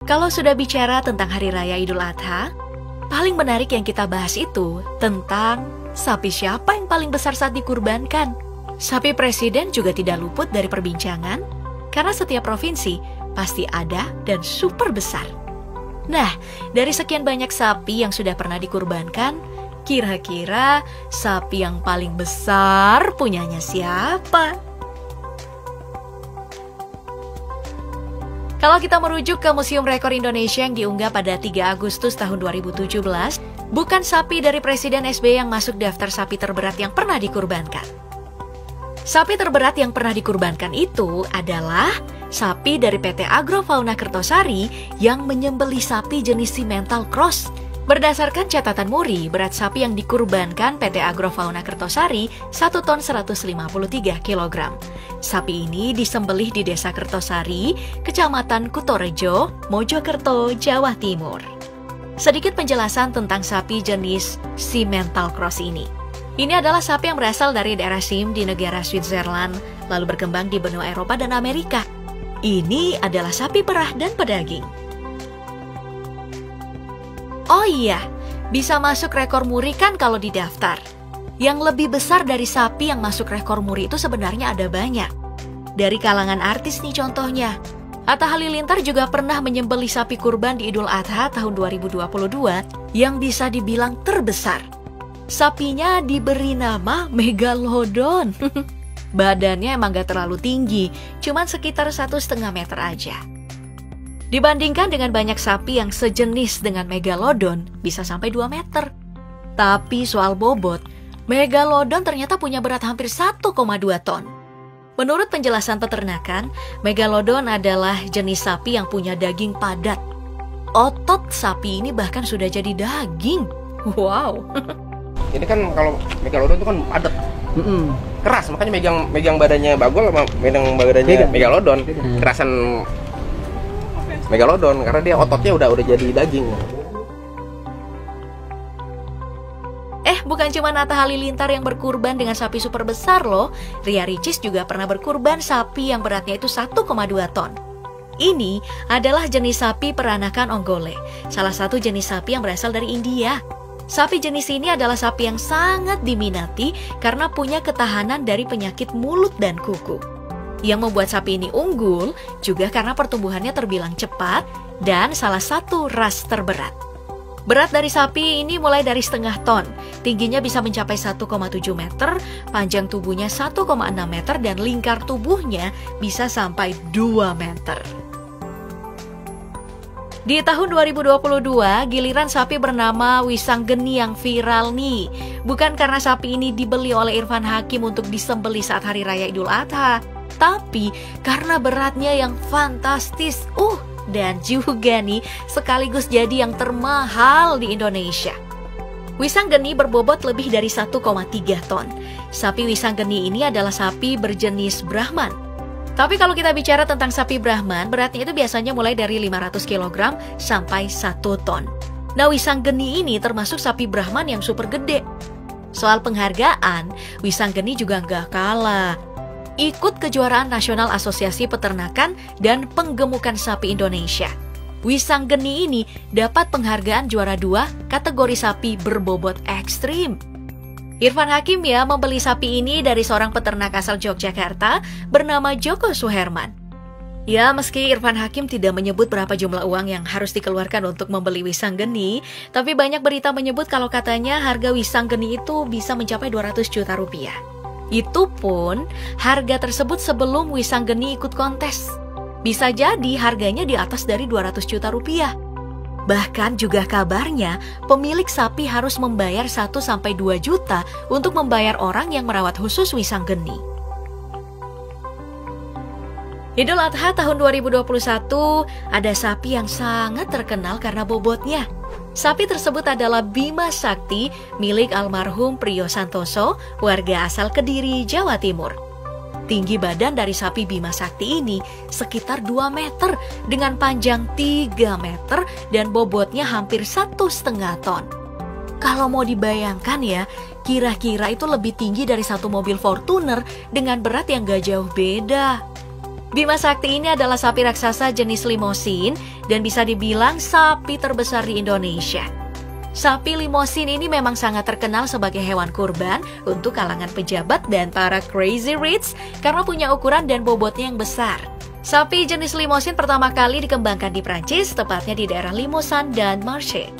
Kalau sudah bicara tentang Hari Raya Idul Adha, paling menarik yang kita bahas itu tentang sapi siapa yang paling besar saat dikurbankan. Sapi presiden juga tidak luput dari perbincangan, karena setiap provinsi pasti ada dan super besar. Nah, dari sekian banyak sapi yang sudah pernah dikurbankan, kira-kira sapi yang paling besar punyanya siapa? Kalau kita merujuk ke Museum Rekor Indonesia yang diunggah pada 3 Agustus tahun 2017, bukan sapi dari Presiden SBY yang masuk daftar sapi terberat yang pernah dikurbankan. Sapi terberat yang pernah dikurbankan itu adalah sapi dari PT Agrofauna Kertosari yang menyembelih sapi jenis Simmental Cross. Berdasarkan catatan Muri, berat sapi yang dikurbankan PT Agrofauna Kertosari 1 ton 153 kg. Sapi ini disembelih di Desa Kertosari, Kecamatan Kutorejo, Mojokerto, Jawa Timur. Sedikit penjelasan tentang sapi jenis Simmental Cross ini. Ini adalah sapi yang berasal dari daerah Sim di negara Switzerland, lalu berkembang di benua Eropa dan Amerika. Ini adalah sapi perah dan pedaging. Oh iya, bisa masuk rekor Muri kan kalau didaftar. Yang lebih besar dari sapi yang masuk rekor Muri itu sebenarnya ada banyak. Dari kalangan artis nih contohnya. Atta Halilintar juga pernah menyembelih sapi kurban di Idul Adha tahun 2022 yang bisa dibilang terbesar. Sapinya diberi nama Megalodon. Badannya emang gak terlalu tinggi, cuman sekitar 1,5 meter aja. Dibandingkan dengan banyak sapi yang sejenis dengan Megalodon bisa sampai 2 meter. Tapi soal bobot, Megalodon ternyata punya berat hampir 1,2 ton. Menurut penjelasan peternakan, Megalodon adalah jenis sapi yang punya daging padat. Otot sapi ini bahkan sudah jadi daging. Wow. Ini kan kalau Megalodon itu kan padat. Keras, makanya megang badannya Bagol sama megang badannya Megalodon. Kerasan Megalodon karena dia ototnya udah jadi daging. Bukan cuma Atta Halilintar yang berkurban dengan sapi super besar loh. Ria Ricis juga pernah berkurban sapi yang beratnya itu 1,2 ton. Ini adalah jenis sapi peranakan Onggole, salah satu jenis sapi yang berasal dari India. Sapi jenis ini adalah sapi yang sangat diminati karena punya ketahanan dari penyakit mulut dan kuku. Yang membuat sapi ini unggul juga karena pertumbuhannya terbilang cepat dan salah satu ras terberat. Berat dari sapi ini mulai dari setengah ton, tingginya bisa mencapai 1,7 meter, panjang tubuhnya 1,6 meter, dan lingkar tubuhnya bisa sampai 2 meter. Di tahun 2022, giliran sapi bernama Wisanggeni yang viral nih. Bukan karena sapi ini dibeli oleh Irfan Hakim untuk disembelih saat Hari Raya Idul Adha, tapi karena beratnya yang fantastis. Dan juga nih sekaligus jadi yang termahal di Indonesia. Wisanggeni berbobot lebih dari 1,3 ton. Sapi Wisanggeni ini adalah sapi berjenis Brahman. Tapi kalau kita bicara tentang sapi Brahman, beratnya itu biasanya mulai dari 500 kg sampai 1 ton. Nah, Wisanggeni ini termasuk sapi Brahman yang super gede. Soal penghargaan, Wisanggeni juga nggak kalah. Ikut kejuaraan nasional Asosiasi Peternakan dan Penggemukan Sapi Indonesia. Wisanggeni ini dapat penghargaan juara 2 kategori sapi berbobot ekstrim. Irfan Hakim ya membeli sapi ini dari seorang peternak asal Yogyakarta bernama Joko Suherman. Ya, meski Irfan Hakim tidak menyebut berapa jumlah uang yang harus dikeluarkan untuk membeli Wisanggeni, tapi banyak berita menyebut kalau katanya harga Wisanggeni itu bisa mencapai 200 juta rupiah. Itu pun harga tersebut sebelum Wisanggeni ikut kontes. Bisa jadi harganya di atas dari 200 juta rupiah. Bahkan juga kabarnya pemilik sapi harus membayar 1-2 juta untuk membayar orang yang merawat khusus Wisanggeni. Idul Adha tahun 2021 ada sapi yang sangat terkenal karena bobotnya. Sapi tersebut adalah Bima Sakti milik almarhum Priyo Santoso, warga asal Kediri, Jawa Timur. Tinggi badan dari sapi Bima Sakti ini sekitar 2 meter dengan panjang 3 meter dan bobotnya hampir 1,5 ton. Kalau mau dibayangkan ya, kira-kira itu lebih tinggi dari satu mobil Fortuner dengan berat yang gak jauh beda. Bima Sakti ini adalah sapi raksasa jenis limosin dan bisa dibilang sapi terbesar di Indonesia. Sapi limosin ini memang sangat terkenal sebagai hewan kurban untuk kalangan pejabat dan para crazy rich karena punya ukuran dan bobotnya yang besar. Sapi jenis limosin pertama kali dikembangkan di Prancis, tepatnya di daerah Limousin dan Marche.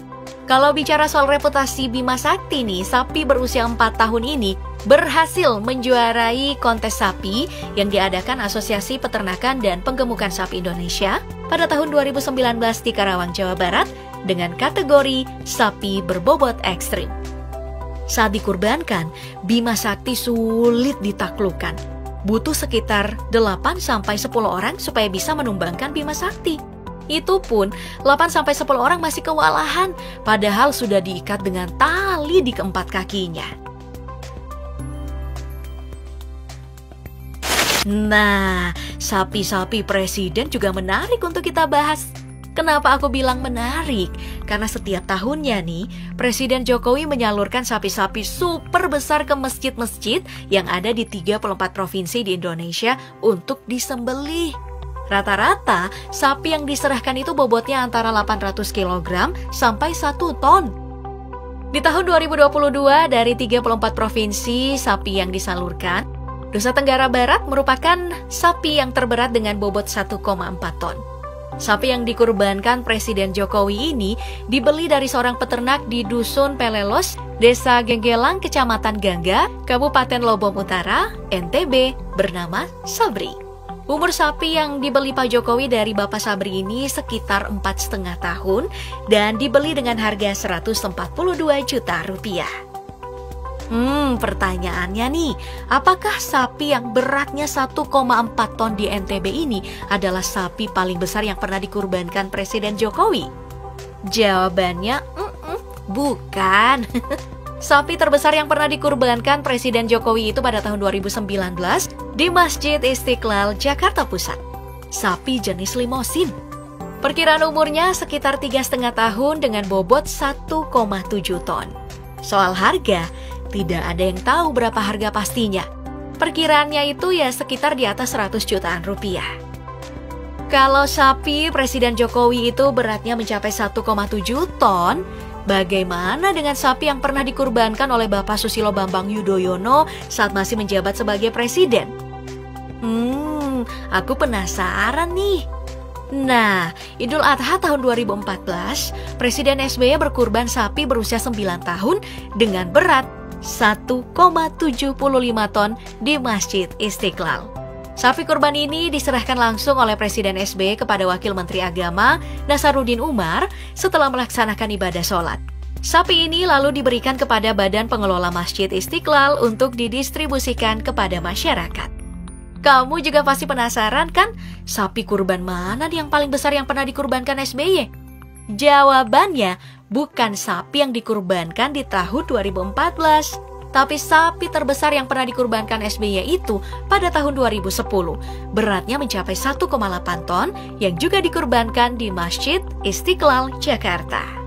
Kalau bicara soal reputasi Bima Sakti nih, sapi berusia 4 tahun ini berhasil menjuarai kontes sapi yang diadakan Asosiasi Peternakan dan Penggemukan Sapi Indonesia pada tahun 2019 di Karawang, Jawa Barat dengan kategori sapi berbobot ekstrim. Saat dikurbankan, Bima Sakti sulit ditaklukkan. Butuh sekitar 8-10 orang supaya bisa menumbangkan Bima Sakti. Itu pun 8-10 orang masih kewalahan, padahal sudah diikat dengan tali di keempat kakinya. Nah, sapi-sapi presiden juga menarik untuk kita bahas. Kenapa aku bilang menarik? Karena setiap tahunnya nih, Presiden Jokowi menyalurkan sapi-sapi super besar ke masjid-masjid yang ada di 34 provinsi di Indonesia untuk disembelih. Rata-rata, sapi yang diserahkan itu bobotnya antara 800 kg sampai 1 ton. Di tahun 2022, dari 34 provinsi sapi yang disalurkan, Nusa Tenggara Barat merupakan sapi yang terberat dengan bobot 1,4 ton. Sapi yang dikurbankan Presiden Jokowi ini dibeli dari seorang peternak di Dusun Pelelos, Desa Genggelang, Kecamatan Gangga, Kabupaten Lobong Utara, NTB, bernama Sabri. Umur sapi yang dibeli Pak Jokowi dari Bapak Sabri ini sekitar 4,5 tahun dan dibeli dengan harga Rp142 juta. Pertanyaannya nih, apakah sapi yang beratnya 1,4 ton di NTB ini adalah sapi paling besar yang pernah dikurbankan Presiden Jokowi? Jawabannya, bukan. Sapi terbesar yang pernah dikurbankan Presiden Jokowi itu pada tahun 2019 di Masjid Istiqlal, Jakarta Pusat. Sapi jenis limosin. Perkiraan umurnya sekitar 3,5 tahun dengan bobot 1,7 ton. Soal harga, tidak ada yang tahu berapa harga pastinya. Perkiraannya itu ya sekitar di atas 100 jutaan rupiah. Kalau sapi Presiden Jokowi itu beratnya mencapai 1,7 ton, bagaimana dengan sapi yang pernah dikurbankan oleh Bapak Susilo Bambang Yudhoyono saat masih menjabat sebagai presiden? Aku penasaran nih. Nah, Idul Adha tahun 2014, Presiden SBY berkurban sapi berusia 9 tahun dengan berat 1,75 ton di Masjid Istiqlal. Sapi kurban ini diserahkan langsung oleh Presiden SBY kepada Wakil Menteri Agama Nasaruddin Umar setelah melaksanakan ibadah sholat. Sapi ini lalu diberikan kepada Badan Pengelola Masjid Istiqlal untuk didistribusikan kepada masyarakat. Kamu juga pasti penasaran kan, sapi kurban mana yang paling besar yang pernah dikurbankan SBY? Jawabannya bukan sapi yang dikurbankan di tahun 2014. Tapi sapi terbesar yang pernah dikurbankan SBY itu pada tahun 2010. Beratnya mencapai 1,8 ton yang juga dikurbankan di Masjid Istiqlal, Jakarta.